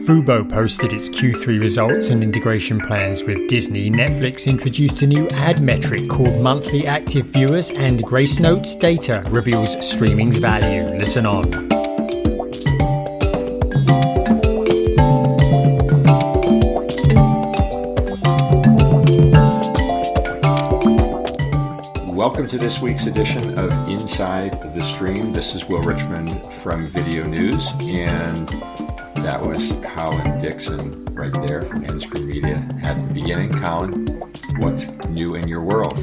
Fubo posted its Q3 results and integration plans with Disney. Netflix introduced a new ad metric called monthly active viewers, and Gracenote's data reveals streaming's value. Listen on. Welcome to this week's edition of Inside the Stream. This is Will Richmond from Video News, and that was Colin Dixon right there from Endscreen Media at the beginning. Colin, what's new in your world?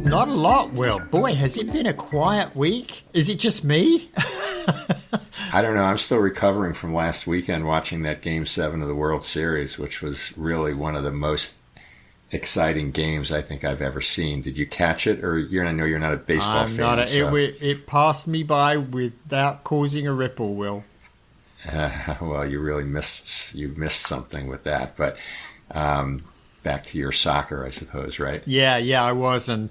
Not a lot, Will. Boy, has it been a quiet week? Is it just me? I don't know. I'm still recovering from last weekend watching that Game 7 of the World Series, which was really one of the most exciting games I think I've ever seen. Did you catch it? Or I know you're not a baseball fan. It passed me by without causing a ripple, Will. Well, you really missed something with that. But back to your soccer, I suppose, right? Yeah, I was. And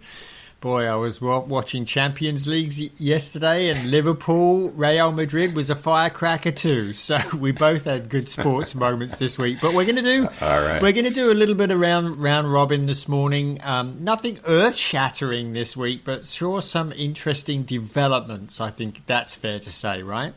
boy, I was watching Champions Leagues yesterday, and Liverpool, Real Madrid was a firecracker too. So we both had good sports moments this week. But we're going to do We're going to do a little bit of round robin this morning. Nothing earth shattering this week, but sure some interesting developments. I think that's fair to say, right?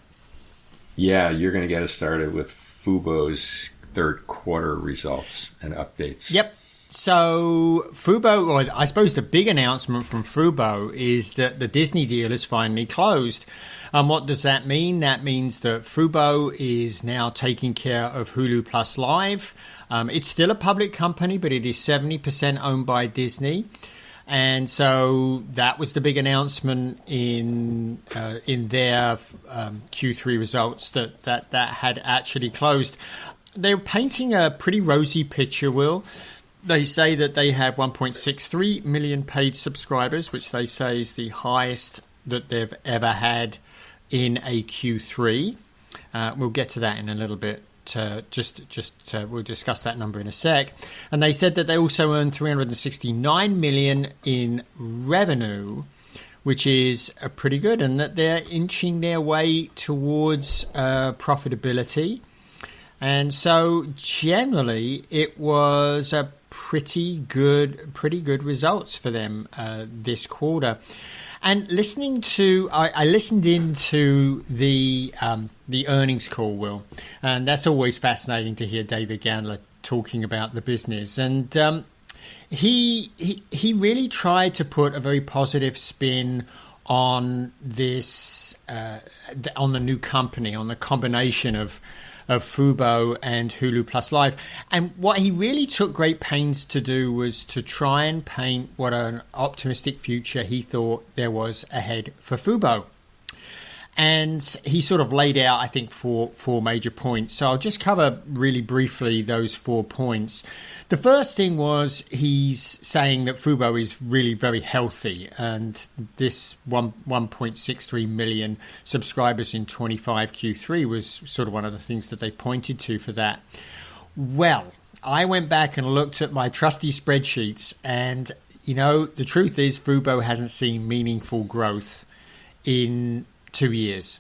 Yeah, you're going to get us started with Fubo's third quarter results and updates. Yep. So Fubo, or I suppose the big announcement from Fubo is that the Disney deal is finally closed. What does that mean? That means that Fubo is now taking care of Hulu Plus Live. It's still a public company, but it is 70% owned by Disney. And so that was the big announcement in their Q3 results that had actually closed. They were painting a pretty rosy picture, Will. They say that they have 1.63 million paid subscribers, which they say is the highest that they've ever had in a Q3. We'll get to that in a little bit. We'll discuss that number in a sec. And they said that they also earned 369 million in revenue, which is pretty good, and that they're inching their way towards profitability. And so generally, it was a pretty good results for them this quarter. And I listened into the earnings call, Will, and that's always fascinating to hear David Gandler talking about the business. And he really tried to put a very positive spin on this, on the new company, on the combination of Fubo and Hulu Plus Live. And what he really took great pains to do was to try and paint what an optimistic future he thought there was ahead for Fubo. And he sort of laid out, I think, four major points. So I'll just cover really briefly those 4 points. The first thing was he's saying that Fubo is really very healthy, and this 1.63 million subscribers in 25 Q3 was sort of one of the things that they pointed to for that. Well, I went back and looked at my trusty spreadsheets, and, the truth is Fubo hasn't seen meaningful growth in 2 years.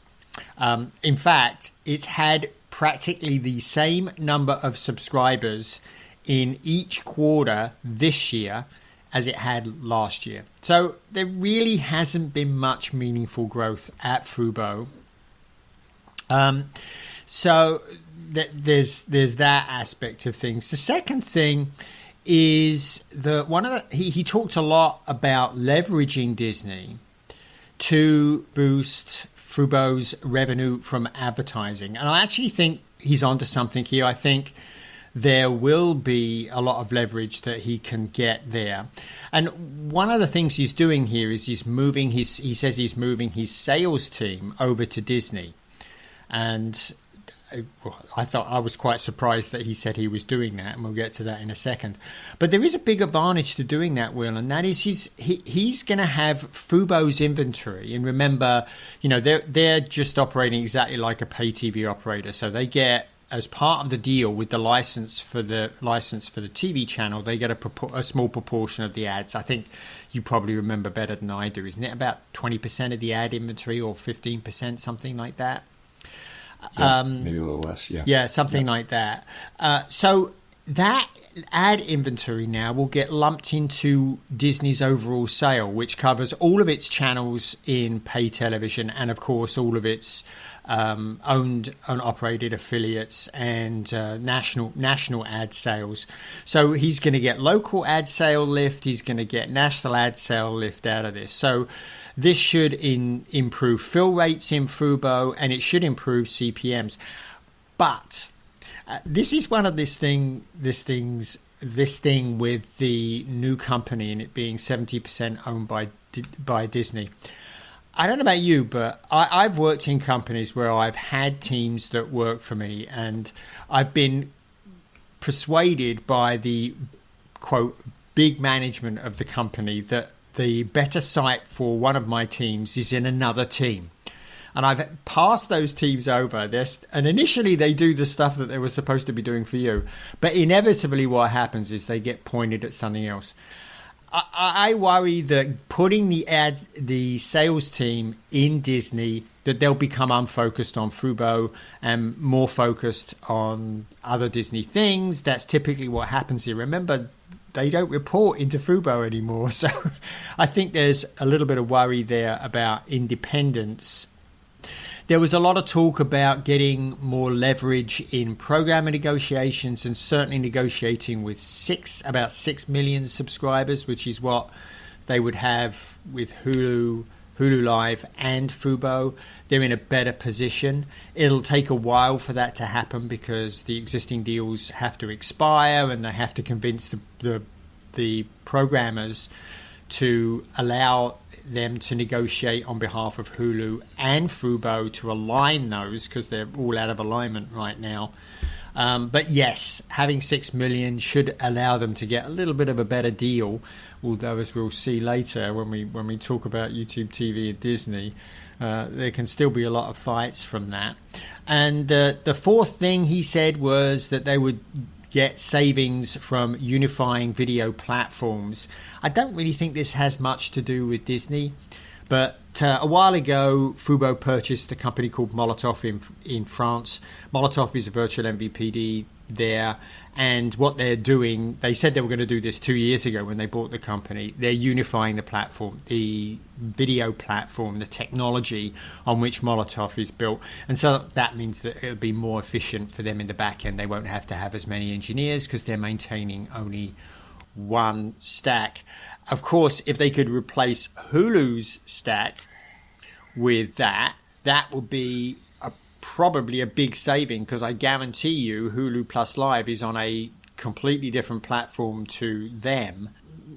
In fact, it's had practically the same number of subscribers in each quarter this year as it had last year. So there really hasn't been much meaningful growth at Fubo. So there's that aspect of things. The second thing is he talked a lot about leveraging Disney to boost Fubo's revenue from advertising. And I actually think he's onto something here. I think there will be a lot of leverage that he can get there. And one of the things he's doing here is he says he's moving his sales team over to Disney. And I was quite surprised that he said he was doing that, and we'll get to that in a second. But there is a big advantage to doing that, Will, and that is he's going to have Fubo's inventory. And remember, they're just operating exactly like a pay TV operator, so they get, as part of the deal with the license for the TV channel, they get a small proportion of the ads. I think you probably remember better than I do. Isn't it about 20% of the ad inventory or 15%, something like that? Maybe a little less. Yeah, something like that. So that ad inventory now will get lumped into Disney's overall sale, which covers all of its channels in pay television and, of course, all of its owned and operated affiliates and national ad sales. So he's going to get local ad sale lift. He's going to get national ad sale lift out of this. So this should improve fill rates in Fubo, and it should improve CPMs. But this is one of this thing with the new company and it being 70% owned by Disney. I don't know about you, but I've worked in companies where I've had teams that work for me, and I've been persuaded by the, quote, big management of the company that the better site for one of my teams is in another team. And I've passed those teams over. And initially they do the stuff that they were supposed to be doing for you. But inevitably what happens is they get pointed at something else. I worry that putting the sales team in Disney, that they'll become unfocused on Fubo and more focused on other Disney things. That's typically what happens here. Remember, they don't report into Fubo anymore. So I think there's a little bit of worry there about independence. There was a lot of talk about getting more leverage in programmer negotiations and certainly negotiating with about 6 million subscribers, which is what they would have with Hulu Live and Fubo. They're in a better position. It'll take a while for that to happen because the existing deals have to expire and they have to convince the programmers to allow them to negotiate on behalf of Hulu and Fubo to align those because they're all out of alignment right now. But yes, having 6 million should allow them to get a little bit of a better deal. Although, as we'll see later when we talk about YouTube TV at Disney, there can still be a lot of fights from that. And the fourth thing he said was that they would get savings from unifying video platforms. I don't really think this has much to do with Disney, but a while ago, Fubo purchased a company called Molotov in France. Molotov is a virtual MVPD there, and what they're doing, they said they were going to do this 2 years ago when they bought the company. They're unifying the platform, the video platform, the technology on which Molotov is built. And so that means that it'll be more efficient for them in the back end. They won't have to have as many engineers because they're maintaining only one stack. Of course, if they could replace Hulu's stack with that would be probably a big saving, because I guarantee you Hulu Plus Live is on a completely different platform to them.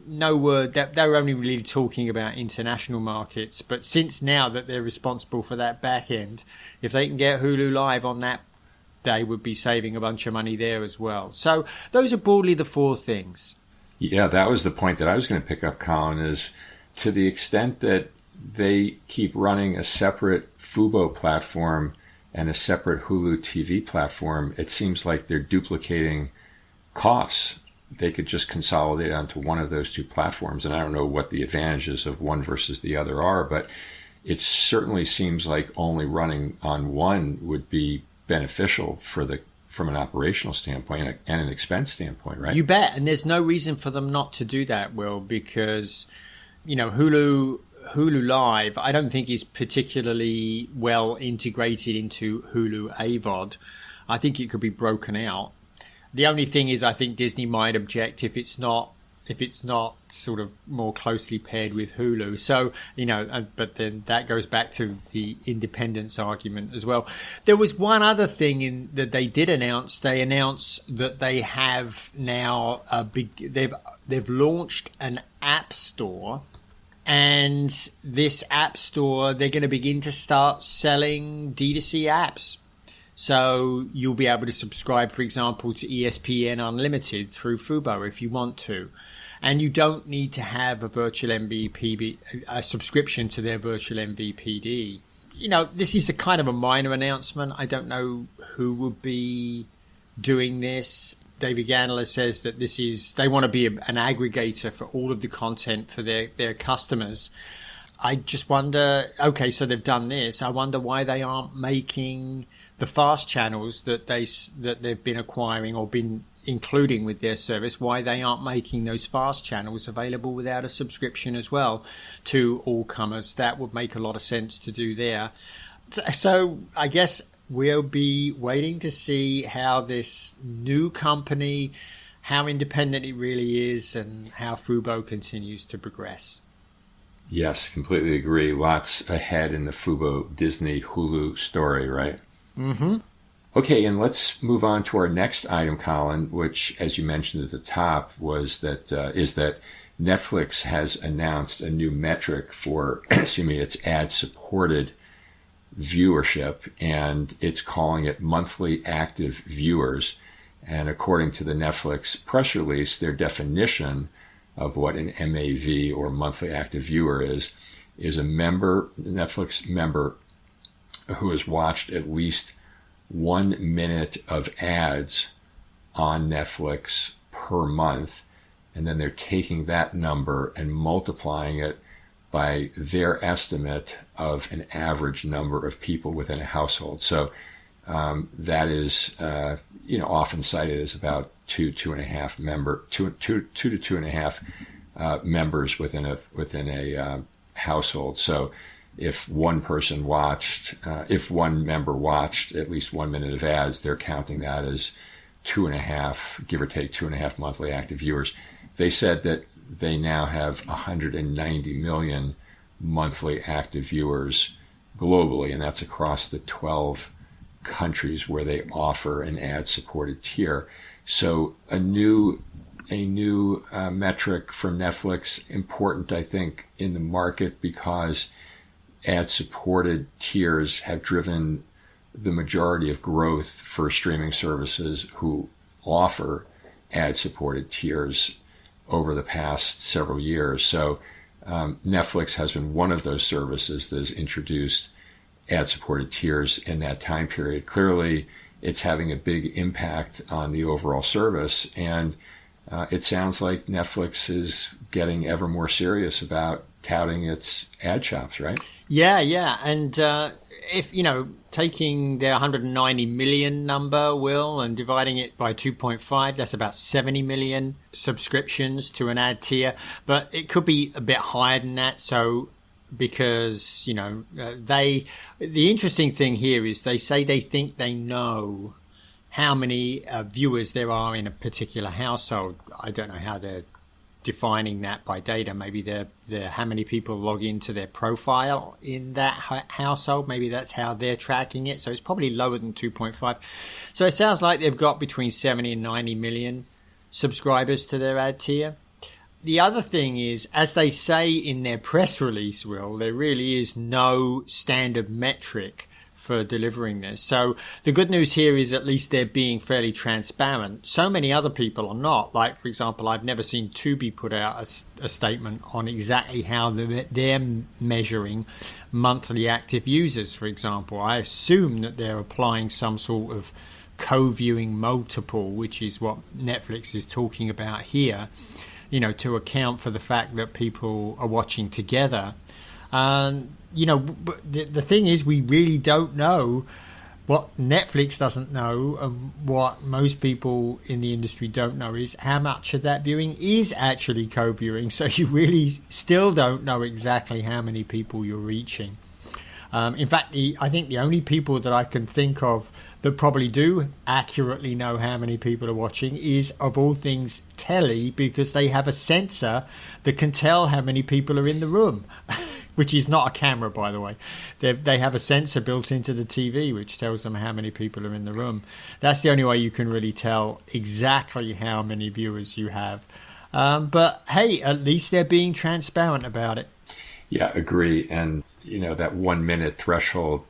No word that they're only really talking about international markets, but since now that they're responsible for that back end, if they can get Hulu Live on that, they would be saving a bunch of money there as well. So those are broadly the four things. Yeah, that was the point that I was going to pick up, Colin, is to the extent that they keep running a separate Fubo platform and a separate Hulu TV platform, it seems like they're duplicating costs. They could just consolidate onto one of those two platforms. And I don't know what the advantages of one versus the other are, but it certainly seems like only running on one would be beneficial from an operational standpoint and an expense standpoint, right? You bet. And there's no reason for them not to do that, Will, because, Hulu Live, I don't think is particularly well integrated into Hulu AVOD. I think it could be broken out. The only thing is, I think Disney might object if it's not sort of more closely paired with Hulu. So, but then that goes back to the independence argument as well. There was one other thing that they did announce. They announced that they have now they've launched an app store. And this app store, they're going to begin to start selling D2C apps. So you'll be able to subscribe, for example, to ESPN Unlimited through Fubo if you want to. And you don't need to have a virtual a subscription to their virtual MVPD. This is a kind of a minor announcement. I don't know who would be doing this. David Gandler says that they want to be an aggregator for all of the content for their customers. I just wonder, okay, so they've done this. I wonder why they aren't making the fast channels that they've been acquiring or been including with their service, why they aren't making those fast channels available without a subscription as well to all comers. That would make a lot of sense to do there. So I guess we'll be waiting to see how this new company, how independent it really is, and how Fubo continues to progress. Yes, completely agree. Lots ahead in the Fubo Disney Hulu story, right? Mm-hmm. Okay, and let's move on to our next item, Colin, which, as you mentioned at the top, is that Netflix has announced a new metric for, its ad-supported viewership, and it's calling it monthly active viewers. And according to the Netflix press release, their definition of what an MAV or monthly active viewer is a Netflix member who has watched at least 1 minute of ads on Netflix per month, and then they're taking that number and multiplying it by their estimate of an average number of people within a household. So that is, often cited as about two to 2.5 members within a household. So if one member watched at least 1 minute of ads, they're counting that as 2.5, give or take 2.5 monthly active viewers. They said that they now have 190 million monthly active viewers globally, and that's across the 12 countries where they offer an ad-supported tier. So a new metric from Netflix, important, I think, in the market because ad-supported tiers have driven the majority of growth for streaming services who offer ad-supported tiers over the past several years. So Netflix has been one of those services that has introduced ad-supported tiers in that time period. Clearly, it's having a big impact on the overall service, and it sounds like Netflix is getting ever more serious about touting its ad chops, right? Yeah. And if, taking their 190 million number, Will, and dividing it by 2.5, that's about 70 million subscriptions to an ad tier. But it could be a bit higher than that. So because, the interesting thing here is they say they think they know how many viewers there are in a particular household. I don't know how they're defining that by data. Maybe they're how many people log into their profile in that household. Maybe that's how they're tracking it. So it's probably lower than 2.5. So it sounds like they've got between 70 and 90 million subscribers to their ad tier. The other thing is, as they say in their press release, Will, there really is no standard metric for delivering this. So the good news here is at least they're being fairly transparent. So many other people are not. Like, for example, I've never seen Tubi put out a statement on exactly how they're measuring monthly active users, for example. I assume that they're applying some sort of co-viewing multiple, which is what Netflix is talking about here, to account for the fact that people are watching together. The thing is, we really don't know what Netflix doesn't know, and what most people in the industry don't know is how much of that viewing is actually co-viewing. So you really still don't know exactly how many people you're reaching. In fact, I think the only people that I can think of that probably do accurately know how many people are watching is, of all things, telly, because they have a sensor that can tell how many people are in the room. Which is not a camera, by the way. They have a sensor built into the TV which tells them how many people are in the room. That's the only way you can really tell exactly how many viewers you have. But hey, at least they're being transparent about it. Yeah, agree. And that 1 minute threshold,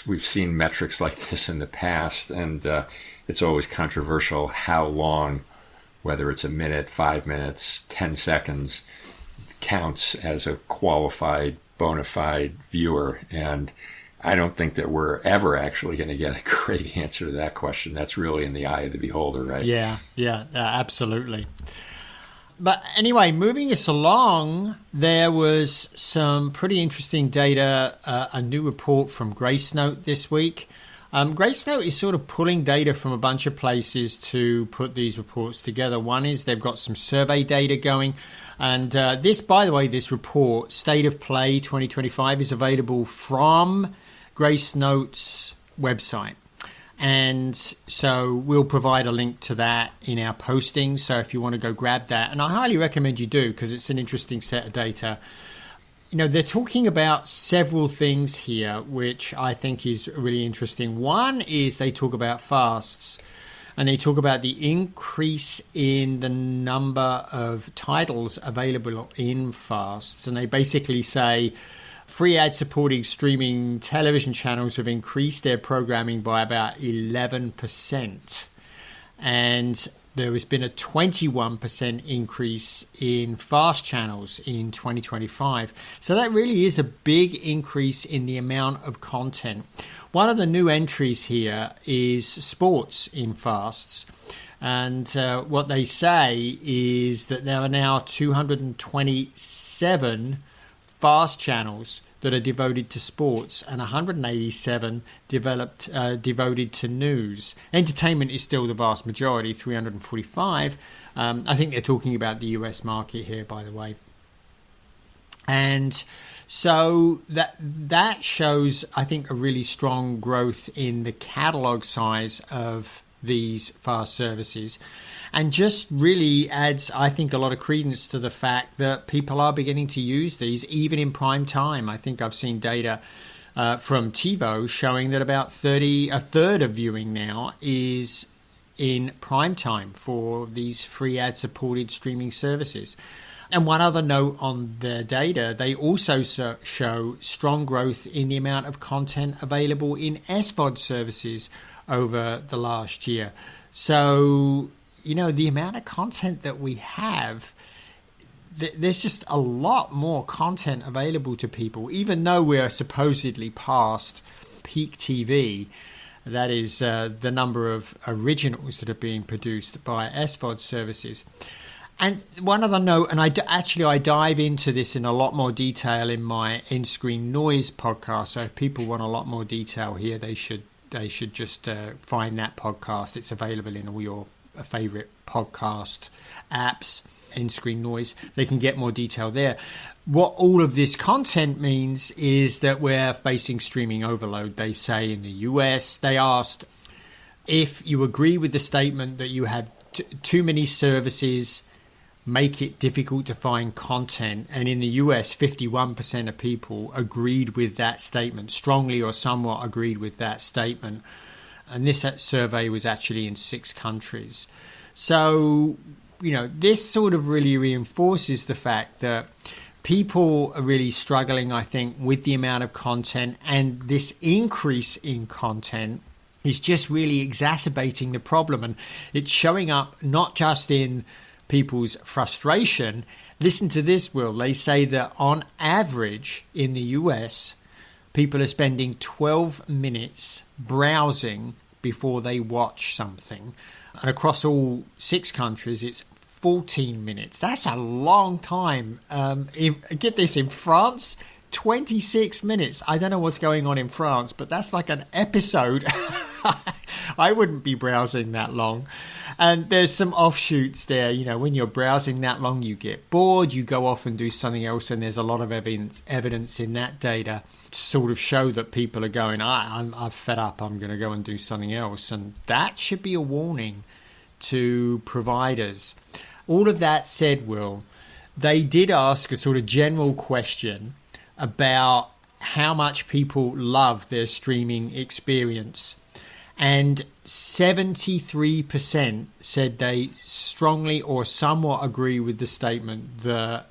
we've seen metrics like this in the past, and it's always controversial how long, whether it's a minute, 5 minutes, 10 seconds, counts as a qualified bona fide viewer. And I don't think that we're ever actually going to get a great answer to that question. That's really in the eye of the beholder, right? Yeah, absolutely. But anyway, moving us along, there was some pretty interesting data, a new report from Gracenote this week. Gracenote is sort of pulling data from a bunch of places to put these reports together. One is they've got some survey data going. And this, by the way, this report, State of Play 2025, is available from Gracenote's website. And so we'll provide a link to that in our posting. So if you want to go grab that, and I highly recommend you do because it's an interesting set of data. You know, they're talking about several things here, which I think is really interesting. One is they talk about fasts, and they talk about the increase in the number of titles available in fasts. And they basically say free ad-supported streaming television channels have increased their programming by about 11%. And there has been a 21% increase in fast channels in 2025. So that really is a big increase in the amount of content. One of the new entries here is sports in fasts. And what they say is that there are now 227 fast channels that are devoted to sports and 187 devoted to news. Entertainment is still the vast majority, 345. I think they're talking about the US market here, by the way. And so that shows, I think, a really strong growth in the catalog size of these fast services, and just really adds, I think, a lot of credence to the fact that people are beginning to use these even in prime time. I think I've seen data from TiVo showing that about a third of viewing now is in prime time for these free ad-supported streaming services. And one other note on their data, they also show strong growth in the amount of content available in SVOD services over the last year. So, you know, the amount of content that we have, there's just a lot more content available to people, even though we're supposedly past peak TV. That is the number of originals that are being produced by SVOD services. And one other note, and I dive into this in a lot more detail in my In-Screen Noise podcast. So if people want a lot more detail here, they should just find that podcast. It's available in all your favorite podcast apps, In-Screen Noise. They can get more detail there. What all of this content means is that we're facing streaming overload. They say in the US, they asked if you agree with the statement that you have too many services make it difficult to find content. And in the US, 51% of people agreed with that statement, strongly or somewhat agreed with that statement. And this survey was actually in 6 countries. So, you know, this sort of really reinforces the fact that people are really struggling, I think, with the amount of content, and this increase in content is just really exacerbating the problem. And it's showing up not just in people's frustration. Listen to this, Will. They say that on average in the US, people are spending 12 minutes browsing before they watch something. And across all 6 countries, it's 14 minutes. That's a long time. Get this, in France, 26 minutes. I don't know what's going on in France, but that's like an episode. I wouldn't be browsing that long. And there's some offshoots there. You know, when you're browsing that long, you get bored, you go off and do something else. And there's a lot of evidence in that data to sort of show that people are going, I'm fed up, I'm going to go and do something else. And that should be a warning to providers. All of that said, Will, they did ask a sort of general question about how much people love their streaming experience. And 73% said they strongly or somewhat agree with the statement that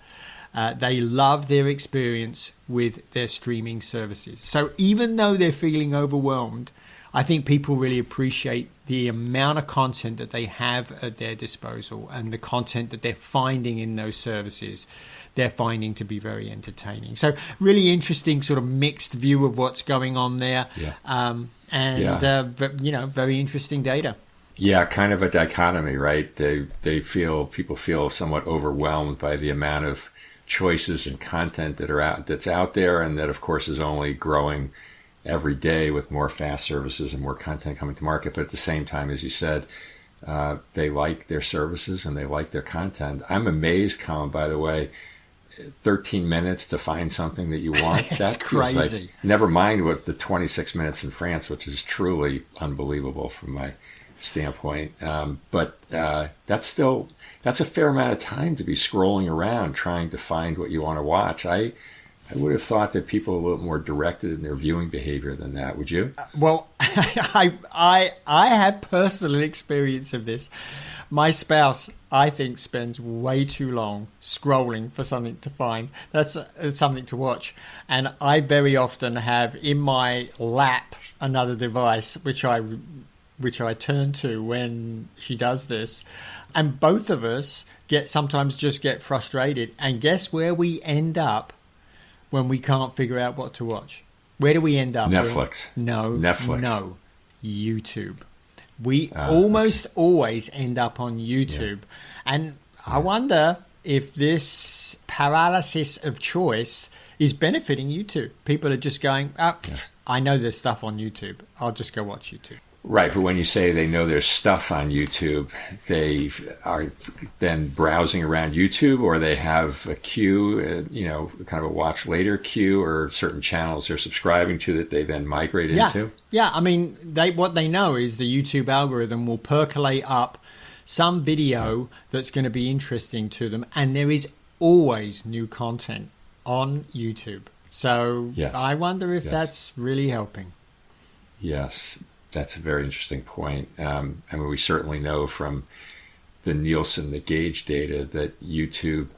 they love their experience with their streaming services. So even though they're feeling overwhelmed, I think people really appreciate the amount of content that they have at their disposal and the content that they're finding in those services. They're finding to be very entertaining. really interesting sort of mixed view of what's going on there. Yeah. But, very interesting data. Yeah, kind of a dichotomy, right? People feel somewhat overwhelmed by the amount of choices and content that's out there, and that of course is only growing every day with more fast services and more content coming to market. But at the same time, as you said, they like their services and they like their content. I'm amazed, Colin, by the way, 13 minutes to find something that you want. That's crazy. Like, never mind with the 26 minutes in France, which is truly unbelievable from my standpoint. But that's a fair amount of time to be scrolling around trying to find what you want to watch. I would have thought that people are a little more directed in their viewing behavior than that. Would you? Well, I have personal experience of this. My spouse, I think, spends way too long scrolling for something to find. That's something to watch. And I very often have in my lap another device, which I turn to when she does this. And both of us sometimes just get frustrated. And guess where we end up when we can't figure out what to watch? Where do we end up? Netflix. No. YouTube. We Okay. almost always end up on YouTube. Yeah. And I wonder if this paralysis of choice is benefiting YouTube. People are just going, I know there's stuff on YouTube. I'll just go watch YouTube. Right, but when you say they know there's stuff on YouTube, they are then browsing around YouTube, or they have a queue, kind of a watch later queue, or certain channels they're subscribing to that they then migrate into? Yeah, I mean, what they know is the YouTube algorithm will percolate up some video that's going to be interesting to them, and there is always new content on YouTube. So I wonder if that's really helping. Yes. That's a very interesting point. I mean, we certainly know from the Nielsen, the Gauge data, that YouTube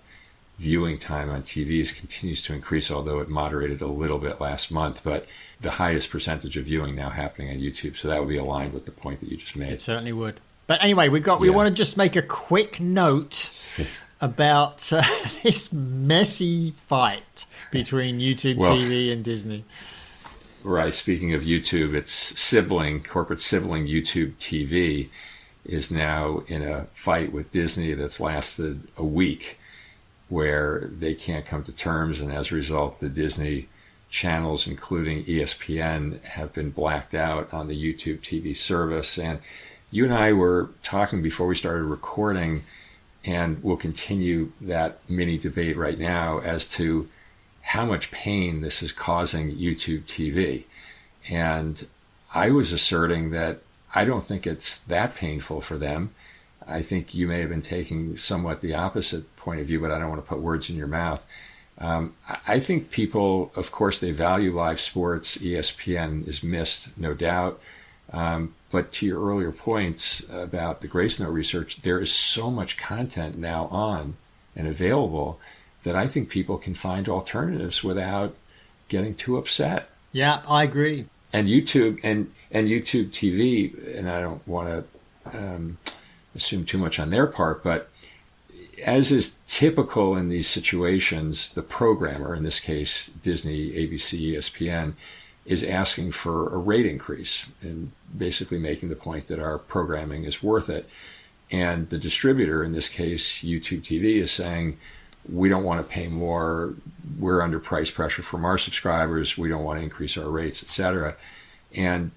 viewing time on TVs continues to increase, although it moderated a little bit last month. But the highest percentage of viewing now happening on YouTube. So that would be aligned with the point that you just made. It certainly would. But anyway, we want to just make a quick note about this messy fight between YouTube TV and Disney. Right. Speaking of YouTube, its corporate sibling YouTube TV is now in a fight with Disney that's lasted a week, where they can't come to terms. And as a result, the Disney channels, including ESPN, have been blacked out on the YouTube TV service. And you and I were talking before we started recording, and we'll continue that mini debate right now as to how much pain this is causing YouTube TV. And I was asserting that I don't think it's that painful for them. I think you may have been taking somewhat the opposite point of view, but I don't want to put words in your mouth. I think people, of course, they value live sports. ESPN is missed, no doubt. But to your earlier points about the Gracenote research, there is so much content now on and available that I think people can find alternatives without getting too upset. Yeah, I agree. And YouTube and YouTube TV, and I don't want to assume too much on their part, but as is typical in these situations, the programmer, in this case Disney, ABC, ESPN, is asking for a rate increase and basically making the point that our programming is worth it. And the distributor, in this case YouTube TV, is saying, we don't want to pay more. We're under price pressure from our subscribers. We don't want to increase our rates, etc. And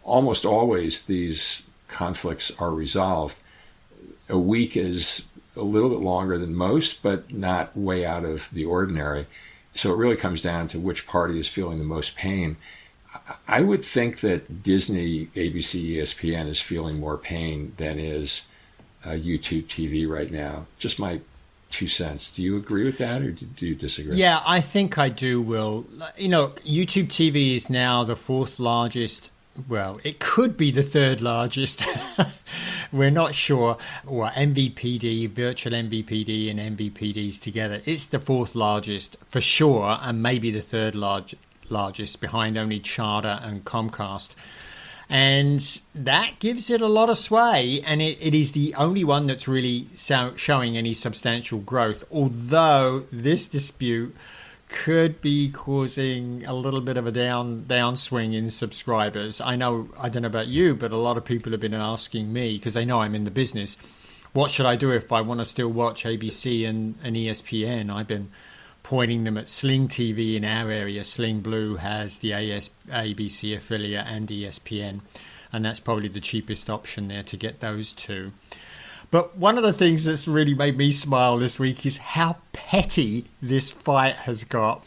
almost always these conflicts are resolved. A week is a little bit longer than most, but not way out of the ordinary. So it really comes down to which party is feeling the most pain. I would think that Disney, ABC, ESPN is feeling more pain than is YouTube TV right now. Just my 2 cents. Do you agree with that, or do you disagree? Yeah, I think I do, Will. YouTube TV is now the fourth largest. Well, it could be the third largest. We're not sure. Well, MVPD, virtual MVPD and MVPDs together, it's the fourth largest for sure, and maybe the third largest behind only Charter and Comcast. And that gives it a lot of sway, and it is the only one that's really showing any substantial growth, although this dispute could be causing a little bit of a downswing in subscribers. I don't know about you, but a lot of people have been asking me, because they know I'm in the business, what should I do if I want to still watch ABC and ESPN? I've been pointing them at Sling TV in our area. Sling Blue has the ABC affiliate and ESPN, and that's probably the cheapest option there to get those two. But one of the things that's really made me smile this week is how petty this fight has got.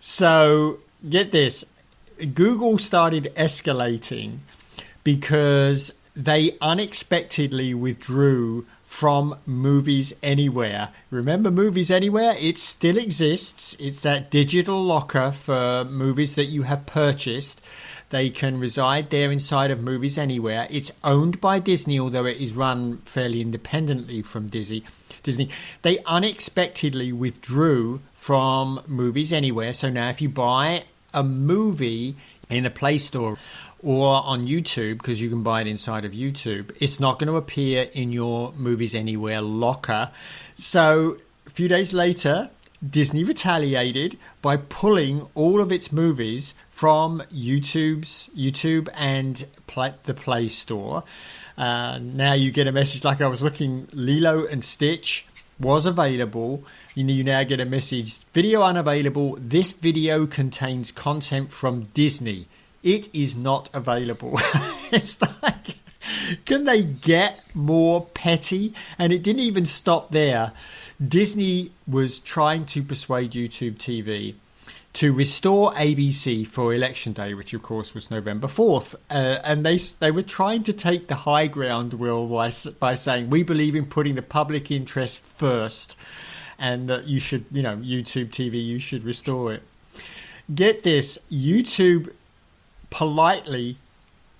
So get this, Google started escalating because they unexpectedly withdrew from Movies Anywhere. Remember Movies Anywhere? It still exists. It's that digital locker for movies that you have purchased. They can reside there inside of Movies Anywhere. It's owned by Disney, although it is run fairly independently from Disney. They unexpectedly withdrew from Movies Anywhere. So now if you buy a movie in the Play Store or on YouTube, because you can buy it inside of YouTube, it's not going to appear in your Movies Anywhere locker. So a few days later, Disney retaliated by pulling all of its movies from YouTube and the Play Store. Now you get a message like I was looking, Lilo and Stitch was available. You now get a message, video unavailable. This video contains content from Disney. It is not available. It's like, can they get more petty? And it didn't even stop there. Disney was trying to persuade YouTube TV to restore ABC for Election Day, which of course was November 4th. And they were trying to take the high ground, Will, by saying, we believe in putting the public interest first, and that you should, YouTube TV, you should restore it. Get this, YouTube politely,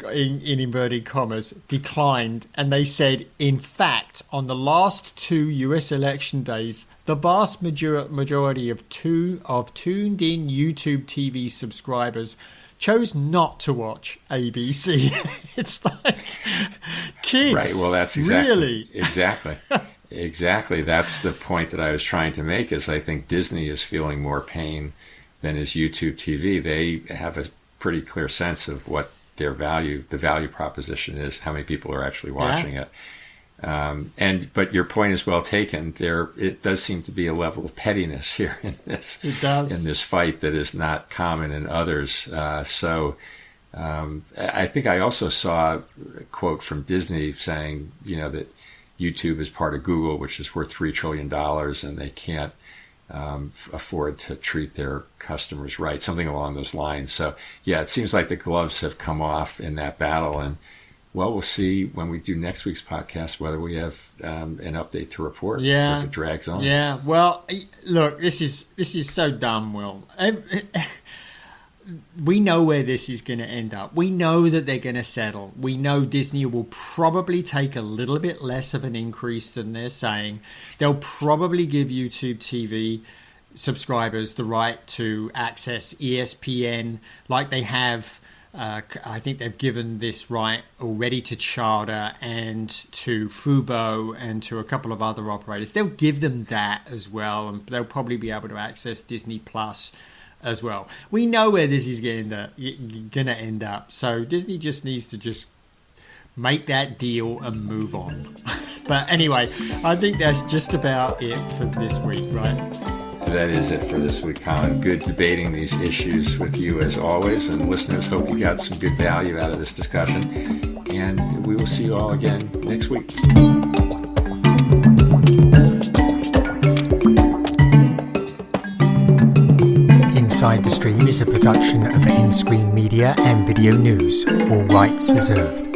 in inverted commas, declined, and they said, in fact, on the last 2 US election days, the vast majority of tuned-in YouTube TV subscribers chose not to watch ABC. It's like, kids, right? Well, that's exactly really exactly. That's the point that I was trying to make. Is I think Disney is feeling more pain than is YouTube TV. They have a pretty clear sense of what the value proposition is, how many people are actually watching it. But your point is well taken. It does seem to be a level of pettiness here in this. It does. In this fight that is not common in others. I think I also saw a quote from Disney saying, that YouTube is part of Google, which is worth $3 trillion, and they can't afford to treat their customers right, something along those lines. So, yeah, it seems like the gloves have come off in that battle. And, well, we'll see when we do next week's podcast whether we have an update to report. Yeah. Or if it drags on. Yeah. Well, look, this is so dumb, Will. We know where this is going to end up. We know that they're going to settle. We know Disney will probably take a little bit less of an increase than they're saying. They'll probably give YouTube TV subscribers the right to access ESPN like they have. I think they've given this right already to Charter and to Fubo and to a couple of other operators. They'll give them that as well, and they'll probably be able to access Disney Plus as well. We know where this is going to end up. So Disney just needs to make that deal and move on. But anyway, I think that's just about it for this week, right? That is it for this week, Colin. Good debating these issues with you as always. And listeners, hope you got some good value out of this discussion. And we will see you all again next week. Inside the Stream is a production of In-Screen Media and Video News, all rights reserved.